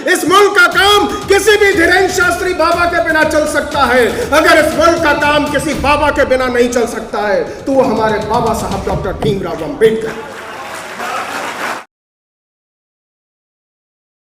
इस मुल्क का काम किसी भी धीरेन्द्र शास्त्री बाबा के बिना चल सकता है। अगर इस मुल्क का काम किसी बाबा के बिना नहीं चल सकता है तो वो हमारे बाबा साहब डॉक्टर भीमराव अंबेडकर।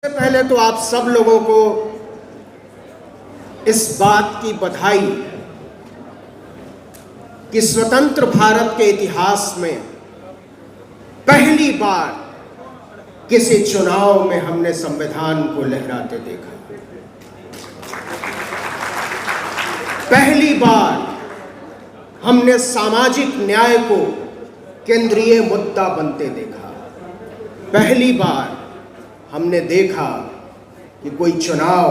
पहले तो आप सब लोगों को इस बात की बधाई कि स्वतंत्र भारत के इतिहास में पहली बार किसी चुनाव में हमने संविधान को लहराते देखा। पहली बार हमने सामाजिक न्याय को केंद्रीय मुद्दा बनते देखा। पहली बार हमने देखा कि कोई चुनाव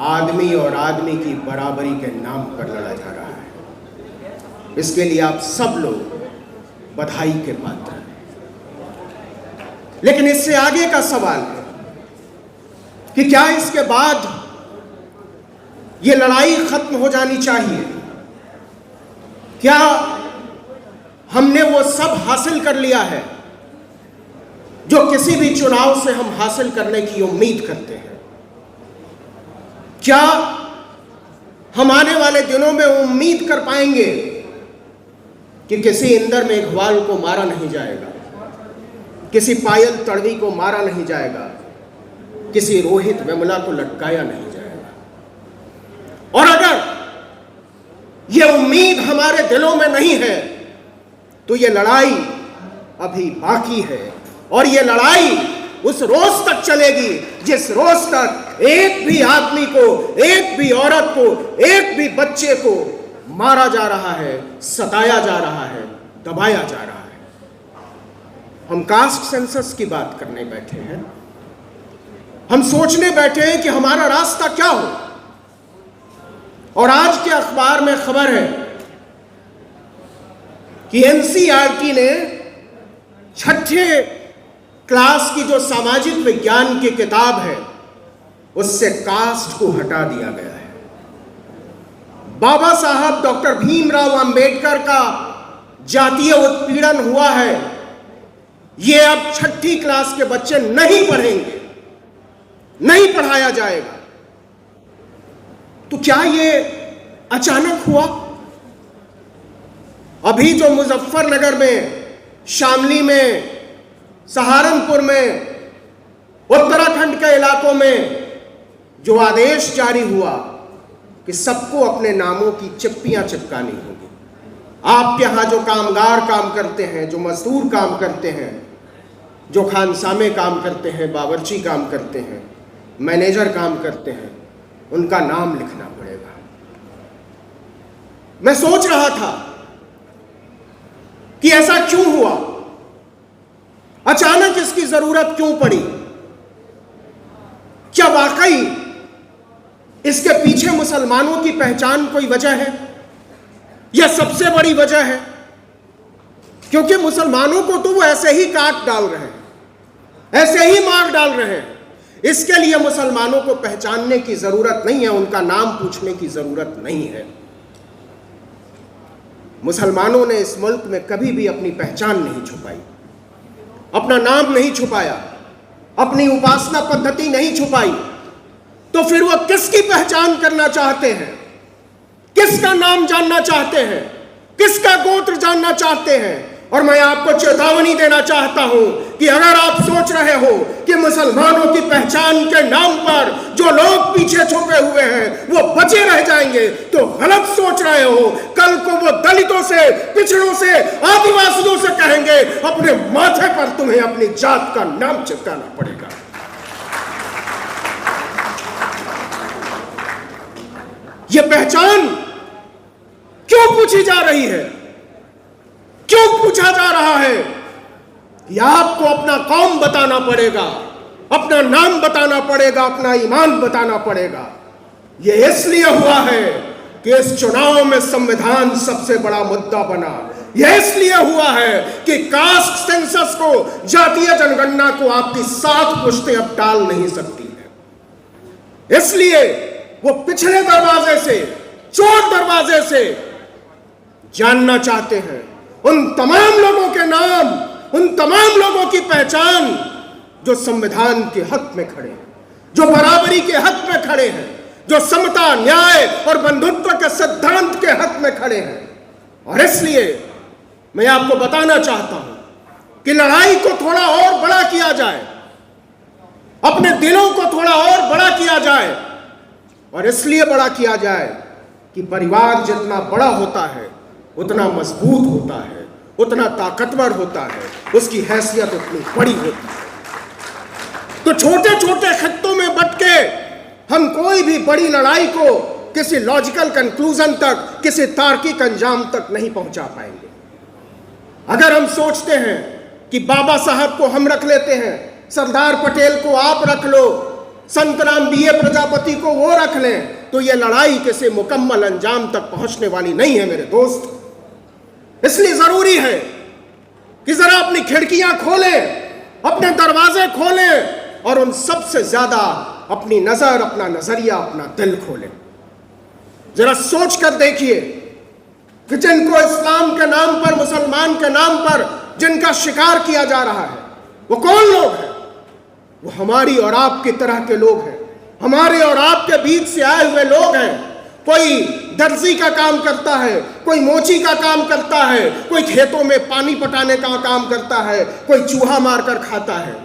आदमी और आदमी की बराबरी के नाम पर लड़ा जा रहा है। इसके लिए आप सब लोग बधाई के पात्र हैं। लेकिन इससे आगे का सवाल है कि क्या इसके बाद ये लड़ाई खत्म हो जानी चाहिए? क्या हमने वो सब हासिल कर लिया है जो किसी भी चुनाव से हम हासिल करने की उम्मीद करते हैं? क्या हम आने वाले दिनों में उम्मीद कर पाएंगे कि किसी इंदर मेघवाल को मारा नहीं जाएगा, किसी पायल तड़वी को मारा नहीं जाएगा, किसी रोहित वेमुला को लटकाया नहीं जाएगा? और अगर यह उम्मीद हमारे दिलों में नहीं है तो यह लड़ाई अभी बाकी है। और यह लड़ाई उस रोज तक चलेगी जिस रोज तक एक भी आदमी को, एक भी औरत को, एक भी बच्चे को मारा जा रहा है, सताया जा रहा है, दबाया जा रहा है। हम कास्ट सेंसस की बात करने बैठे हैं। हम सोचने बैठे हैं कि हमारा रास्ता क्या हो। और आज के अखबार में खबर है कि एनसीईआरटी ने छठे क्लास की जो सामाजिक विज्ञान की किताब है उससे कास्ट को हटा दिया गया है। बाबा साहब डॉक्टर भीमराव अंबेडकर का जातीय उत्पीड़न हुआ है, ये अब छठी क्लास के बच्चे नहीं पढ़ेंगे, नहीं पढ़ाया जाएगा। तो क्या ये अचानक हुआ? अभी जो मुजफ्फरनगर में, शामली में, सहारनपुर में, उत्तराखंड के इलाकों में जो आदेश जारी हुआ कि सबको अपने नामों की चिप्पियां चिपकानी होगी। आपके यहां जो कामगार काम करते हैं, जो मजदूर काम करते हैं, जो खानसामे काम करते हैं, बावर्ची काम करते हैं, मैनेजर काम करते हैं, उनका नाम लिखना पड़ेगा। मैं सोच रहा था कि ऐसा क्यों हुआ, अचानक इसकी जरूरत क्यों पड़ी? क्या वाकई इसके पीछे मुसलमानों की पहचान कोई वजह है? यह सबसे बड़ी वजह है? क्योंकि मुसलमानों को तो वो ऐसे ही काट डाल रहे हैं, ऐसे ही मार डाल रहे हैं। इसके लिए मुसलमानों को पहचानने की जरूरत नहीं है, उनका नाम पूछने की जरूरत नहीं है। मुसलमानों ने इस मुल्क में कभी भी अपनी पहचान नहीं छुपाई, अपना नाम नहीं छुपाया, अपनी उपासना पद्धति नहीं छुपाई। तो फिर वो किसकी पहचान करना चाहते हैं? किसका नाम जानना चाहते हैं? किसका गोत्र जानना चाहते हैं? और मैं आपको चेतावनी देना चाहता हूं कि अगर आप सोच रहे हो कि मुसलमानों की पहचान के नाम पर जो लोग पीछे छुपे हुए हैं वो बचे रह जाएंगे, तो गलत सोच रहे हो। कल को वो दलितों से, पिछड़ों से, आदिवासियों से कहेंगे अपने माथे पर तुम्हें अपनी जात का नाम चिपकाना पड़ेगा। ये पहचान क्यों पूछी जा रही है? क्यों पूछा जा रहा है कि आपको अपना कौम बताना पड़ेगा, अपना नाम बताना पड़ेगा, अपना ईमान बताना पड़ेगा? यह इसलिए हुआ है कि इस चुनाव में संविधान सबसे बड़ा मुद्दा बना। यह इसलिए हुआ है कि कास्ट सेंसस को, जातीय जनगणना को आपकी 7 पुश्तें अब टाल नहीं सकती है। इसलिए वो पिछले दरवाजे से, चोर दरवाजे से जानना चाहते हैं उन तमाम लोगों के नाम, उन तमाम लोगों की पहचान जो संविधान के हक में खड़े हैं, जो बराबरी के हक में खड़े हैं, जो समता, न्याय और बंधुत्व के सिद्धांत के हक में खड़े हैं। और इसलिए मैं आपको बताना चाहता हूं कि लड़ाई को थोड़ा और बड़ा किया जाए, अपने दिलों को थोड़ा और बड़ा किया जाए। और इसलिए बड़ा किया जाए कि परिवार जितना बड़ा होता है उतना मजबूत होता है, उतना ताकतवर होता है, उसकी हैसियत उतनी बड़ी होती है। तो छोटे छोटे खित्तों में बंट के हम कोई भी बड़ी लड़ाई को किसी लॉजिकल कंक्लूजन तक, किसी तार्किक अंजाम तक नहीं पहुंचा पाएंगे। अगर हम सोचते हैं कि बाबा साहब को हम रख लेते हैं, सरदार पटेल को आप रख लो, संतराम बीए प्रजापति को वो रख लें, तो ये लड़ाई किसी मुकम्मल अंजाम तक पहुंचने वाली नहीं है मेरे दोस्त। इसलिए जरूरी है कि जरा अपनी खिड़कियां खोलें, अपने दरवाजे खोलें और उन सबसे ज्यादा अपनी नजर, अपना नजरिया, अपना दिल खोलें। जरा सोच कर देखिए कि जिनको इस्लाम के नाम पर, मुसलमान के नाम पर जिनका शिकार किया जा रहा है, वो कौन लोग हैं? वो हमारी और आपकी तरह के लोग हैं, हमारे और आपके बीच से आए हुए लोग हैं। कोई दर्जी का काम करता है, कोई मोची का काम करता है, कोई खेतों में पानी पटाने का काम करता है, कोई चूहा मारकर खाता है।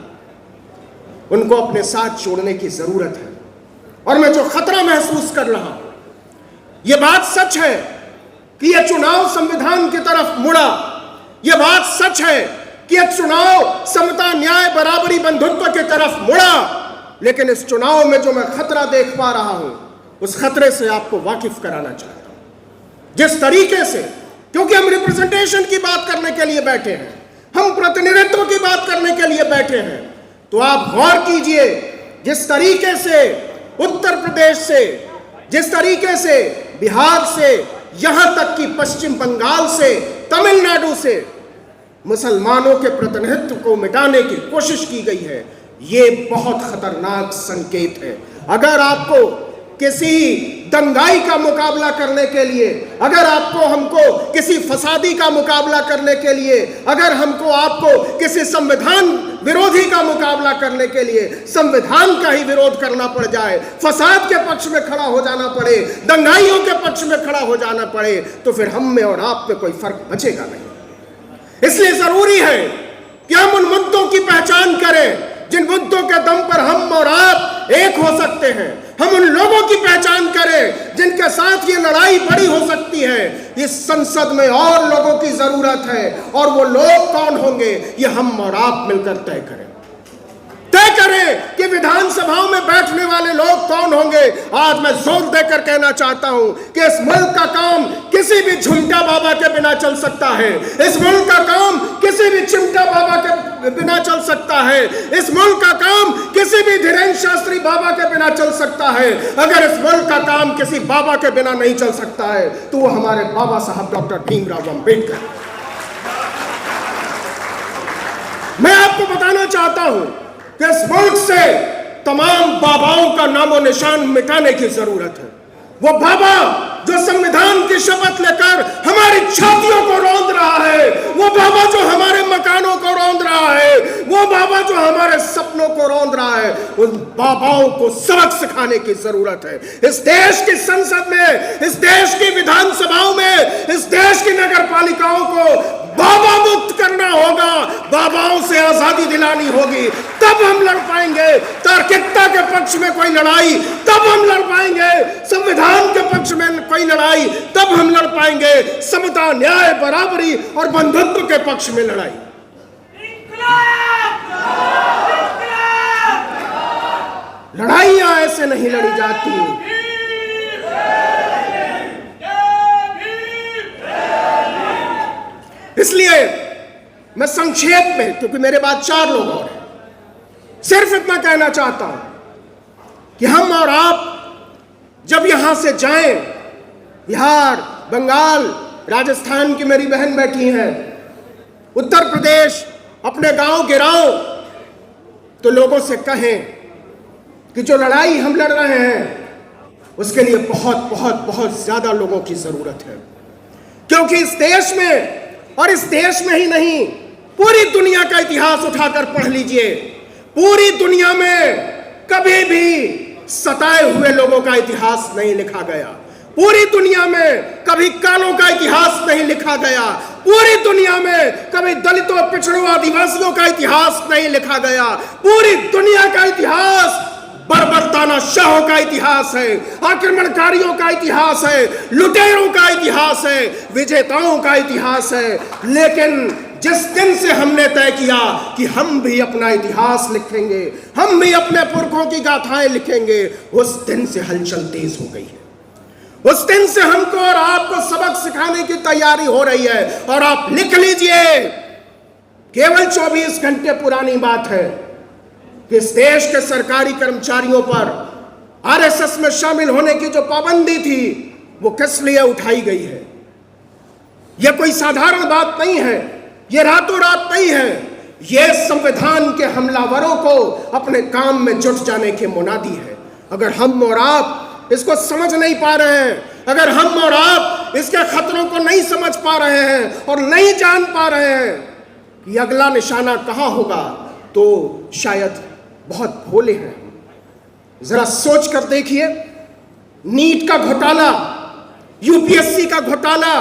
उनको अपने साथ जोड़ने की जरूरत है। और मैं जो खतरा महसूस कर रहा हूं, यह बात सच है कि यह चुनाव संविधान की तरफ मुड़ा, यह बात सच है कि यह चुनाव समता, न्याय, बराबरी, बंधुत्व की तरफ मुड़ा। लेकिन इस चुनाव में जो मैं खतरा देख पा रहा हूं, उस खतरे से आपको वाकिफ कराना चाहता हूं। जिस तरीके से, क्योंकि हम रिप्रेजेंटेशन की बात करने के लिए बैठे हैं, हम प्रतिनिधित्व की बात करने के लिए बैठे हैं, तो आप गौर कीजिए जिस तरीके से उत्तर प्रदेश से, जिस तरीके से बिहार से, यहां तक कि पश्चिम बंगाल से, तमिलनाडु से मुसलमानों के प्रतिनिधित्व को मिटाने की कोशिश की गई है, ये बहुत खतरनाक संकेत है। अगर आपको किसी दंगाई का मुकाबला करने के लिए, अगर आपको हमको किसी फसादी का मुकाबला करने के लिए, अगर हमको आपको किसी संविधान विरोधी का मुकाबला करने के लिए संविधान का ही विरोध करना पड़ जाए, फसाद के पक्ष में खड़ा हो जाना पड़े, दंगाइयों के पक्ष में खड़ा हो जाना पड़े, तो फिर हम में और आप में कोई फर्क बचेगा नहीं। इसलिए जरूरी है कि हम उन मुद्दों की पहचान करें जिन मुद्दों के दम पर हम और आप एक हो सकते हैं। हम उन लोगों की पहचान करें जिनके साथ ये लड़ाई बड़ी हो सकती है। इस संसद में और लोगों की जरूरत है, और वो लोग कौन होंगे ये हम और आप मिलकर तय करें कि विधानसभाओं में बैठने वाले लोग कौन होंगे। आज मैं जोर देकर कहना चाहता हूं कि इस मुल्क का काम किसी भी झुमका बाबा के बिना चल सकता है, इस मुल्क का काम किसी भी चिमटा बाबा के बिना चल सकता है, इस मुल्क का काम किसी भी धीरेन्द्र शास्त्री बाबा के बिना चल सकता है। अगर इस मुल्क का काम किसी बाबा के बिना नहीं चल सकता है तो वो हमारे बाबा साहब डॉक्टर भीमराव अम्बेडकर। मैं आपको बताना चाहता हूं कि इस मुल्क से तमाम बाबाओं का नामो निशान मिटाने की जरूरत है। वो बाबा जो संविधान की शपथ लेकर हमारी छातियों को रौंद रहा है, वो बाबा जो हमारे मकानों को रौंद रहा है, वो बाबा जो हमारे सपनों को रौंद रहा है, उन बाबाओं को सबक सिखाने की जरूरत है। इस देश की संसद में, इस देश की विधानसभाओं में, इस देश की नगर पालिकाओं को बाबा मुक्त करना होगा, बाबाओं से आजादी दिलानी होगी, तब हम लड़ पाएंगे। तार्किकता के पक्ष में कोई लड़ाई तब हम लड़ पाएंगे, संविधान के पक्ष में कोई लड़ाई तब हम लड़ पाएंगे, समता, न्याय, बराबरी और बंधुत्व के पक्ष में लड़ाई। लड़ाइयां ऐसे नहीं लड़ी जाती। इसलिए मैं संक्षेप में, क्योंकि मेरे बाद 4 लोग और हैं, सिर्फ इतना कहना चाहता हूं कि हम और आप जब यहां से जाएं, बिहार, बंगाल, राजस्थान की मेरी बहन बैठी हैं, उत्तर प्रदेश, अपने गांव गिराओ, तो लोगों से कहें कि जो लड़ाई हम लड़ रहे हैं उसके लिए बहुत बहुत बहुत ज्यादा लोगों की जरूरत है। क्योंकि इस देश में, और इस देश में ही नहीं, पूरी दुनिया का इतिहास उठाकर पढ़ लीजिए, पूरी दुनिया में कभी भी सताए हुए लोगों का इतिहास नहीं लिखा गया। पूरी दुनिया में कभी कालों का इतिहास नहीं लिखा गया। पूरी दुनिया में कभी दलितों, पिछड़ों, आदिवासियों का इतिहास नहीं लिखा गया। पूरी दुनिया का इतिहास बर्बरताना शाहों का इतिहास है, आक्रमणकारियों का इतिहास है, लुटेरों का इतिहास है, विजेताओं का इतिहास है। लेकिन जिस दिन से हमने तय किया कि हम भी अपना इतिहास लिखेंगे, हम भी अपने पुरखों की गाथाएं लिखेंगे, उस दिन से हलचल तेज हो गई है। उस दिन से हमको और आपको सबक सिखाने की तैयारी हो रही है। और आप लिख लीजिए, केवल 24 घंटे पुरानी बात है कि इस देश के सरकारी कर्मचारियों पर आरएसएस में शामिल होने की जो पाबंदी थी वो किस लिए उठाई गई है। यह कोई साधारण बात नहीं है, ये रातों रात नहीं है। यह संविधान के हमलावरों को अपने काम में जुट जाने की मुनादी है। अगर हम और आप इसको समझ नहीं पा रहे हैं, अगर हम और आप इसके खतरों को नहीं समझ पा रहे हैं और नहीं जान पा रहे हैं कि अगला निशाना कहां होगा, तो शायद बहुत भोले हैं। जरा सोच कर देखिए, नीट का घोटाला, यूपीएससी का घोटाला,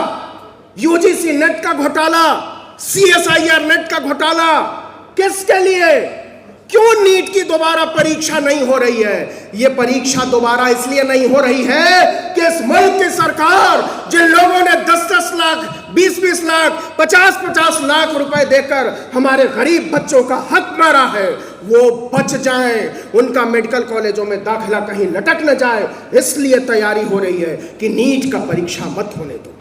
यूजीसी नेट का घोटाला, सीएसआईआर नेट का घोटाला, किसके लिए? क्यों नीट की दोबारा परीक्षा नहीं हो रही है? यह परीक्षा दोबारा इसलिए नहीं हो रही है कि इस मुल्क की सरकार, जिन लोगों ने 10-10 लाख, 20-20 लाख, 50-50 लाख रुपए देकर हमारे गरीब बच्चों का हक मारा है, वो बच जाएं, उनका मेडिकल कॉलेजों में दाखिला कहीं लटक न जाए, इसलिए तैयारी हो रही है कि नीट का परीक्षा मत होने दो।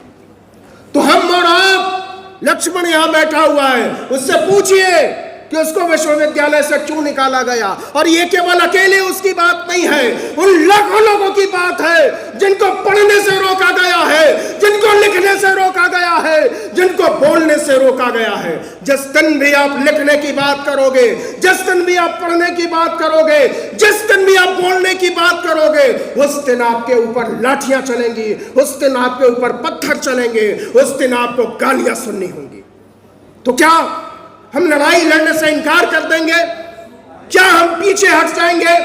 तो हम और आप, लक्ष्मण यहां बैठा हुआ है, उससे पूछिए कि उसको विश्वविद्यालय से क्यों निकाला गया। और ये केवल अकेले उसकी बात नहीं है, उन लाखों लोगों की बात है जिनको पढ़ने से रोका गया है, जिनको लिखने से रोका गया है, जिनको बोलने से रोका गया है। जिस दिन भी आप लिखने की बात करोगे, जिस दिन भी आप पढ़ने की बात करोगे, जिस दिन भी आप बोलने की बात करोगे, उस दिन आपके ऊपर लाठियां चलेंगी, उस दिन आपके ऊपर पत्थर चलेंगे, उस दिन आपको गालियां सुननी होंगी। तो क्या हम लड़ाई लड़ने से इनकार कर देंगे? क्या हम पीछे हट जाएंगे?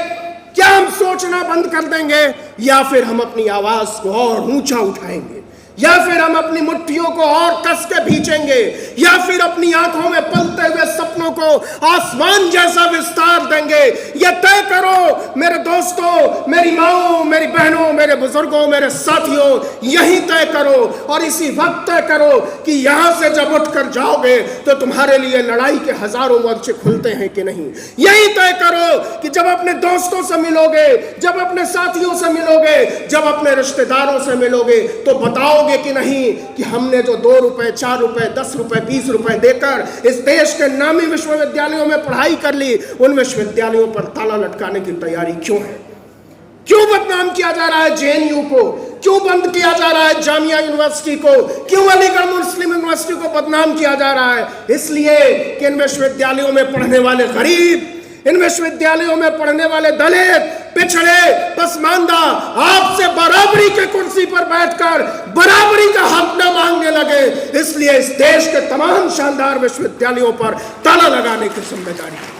क्या हम सोचना बंद कर देंगे? या फिर हम अपनी आवाज को और ऊंचा उठाएंगे? या फिर हम अपनी मुट्ठियों को और कस के भींचेंगे? या फिर अपनी आंखों में पलते हुए सपनों को आसमान जैसा विस्तार देंगे? यह तय करो मेरे दोस्तों, मेरी माओ, मेरी बहनों, मेरे बुजुर्गों, मेरे साथियों, यही तय करो। और इसी वक्त तय करो कि यहां से जब उठकर जाओगे तो तुम्हारे लिए लड़ाई के हजारों मोर्चे खुलते हैं कि नहीं। यही तय करो कि जब अपने दोस्तों से मिलोगे, जब अपने साथियों से मिलोगे, जब अपने रिश्तेदारों से मिलोगे, तो बताओ कि नहीं कि हमने जो 2 रुपए, 4 रुपए, 10 रुपए, 20 रुपए देकर इस देश के नामी विश्वविद्यालयों में पढ़ाई कर ली, उन विश्वविद्यालयों पर ताला लटकाने की तैयारी क्यों है? क्यों बदनाम किया जा रहा है जेएनयू को? क्यों बंद किया जा रहा है जामिया यूनिवर्सिटी को? क्यों अलीगढ़ मुस्लिम यूनिवर्सिटी को बदनाम किया जा रहा है? इसलिए कि इन विश्वविद्यालयों में पढ़ने वाले गरीब, इन विश्वविद्यालयों में पढ़ने वाले दलित, पिछड़े, पसमानदा आपसे बराबरी के कुर्सी पर बैठकर बराबरी का हक न मांगने लगे। इसलिए इस देश के तमाम शानदार विश्वविद्यालयों पर ताला लगाने की जिम्मेदारी है।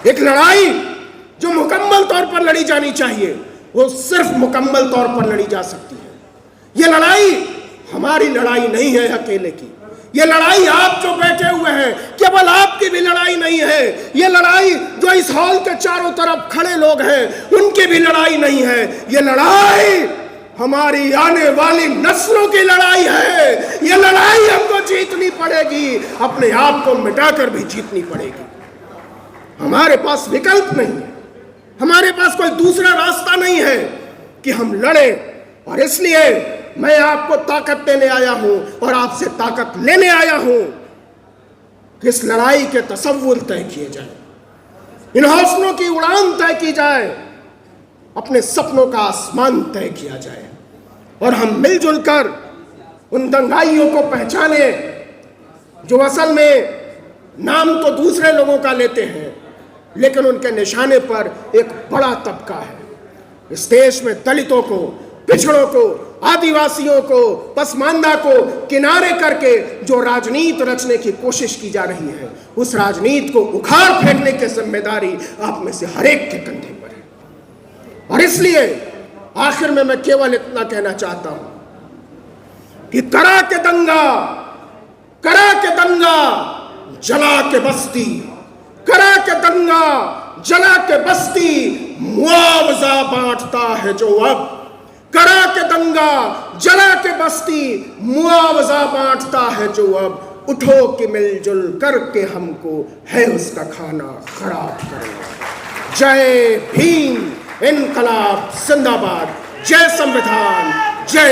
एक लड़ाई जो मुकम्मल तौर पर लड़ी जानी चाहिए, वो सिर्फ मुकम्मल तौर पर लड़ी जा सकती है। ये लड़ाई हमारी लड़ाई नहीं है अकेले की। ये लड़ाई आप जो बैठे हुए हैं, केवल आपकी भी लड़ाई नहीं है। ये लड़ाई जो इस हॉल के चारों तरफ खड़े लोग हैं, उनकी भी लड़ाई नहीं है। ये लड़ाई हमारी आने वाली नस्लों की लड़ाई है। ये लड़ाई हमको जीतनी पड़ेगी, अपने आप को मिटाकर भी जीतनी पड़ेगी। हमारे पास विकल्प नहीं है, हमारे पास कोई दूसरा रास्ता नहीं है कि हम लड़ें। और इसलिए मैं आपको ताकत देने आया हूं और आपसे ताकत लेने आया हूं कि इस लड़ाई के तसव्वुर तय किए जाए, इन हौसलों की उड़ान तय की जाए, अपने सपनों का आसमान तय किया जाए और हम मिलजुल कर उन दंगाइयों को पहचाने जो असल में नाम तो दूसरे लोगों का लेते हैं, लेकिन उनके निशाने पर एक बड़ा तबका है। इस देश में दलितों को, पिछड़ों को, आदिवासियों को, पसमानदा को किनारे करके जो राजनीति रचने की कोशिश की जा रही है, उस राजनीति को उखाड़ फेंकने की जिम्मेदारी आप में से हर एक के कंधे पर है। और इसलिए आखिर में मैं केवल इतना कहना चाहता हूं कि करा के दंगा जला के बस्ती, करा के दंगा जला के बस्ती, मुआवजा बांटता है जो अब, करा के दंगा जला के बस्ती, मुआवजा बांटता है जो अब, उठो कि मिलजुल करके हमको है उसका खाना खराब करेगा। जय भीम, इनकलाब जिंदाबाद, जय संविधान, जय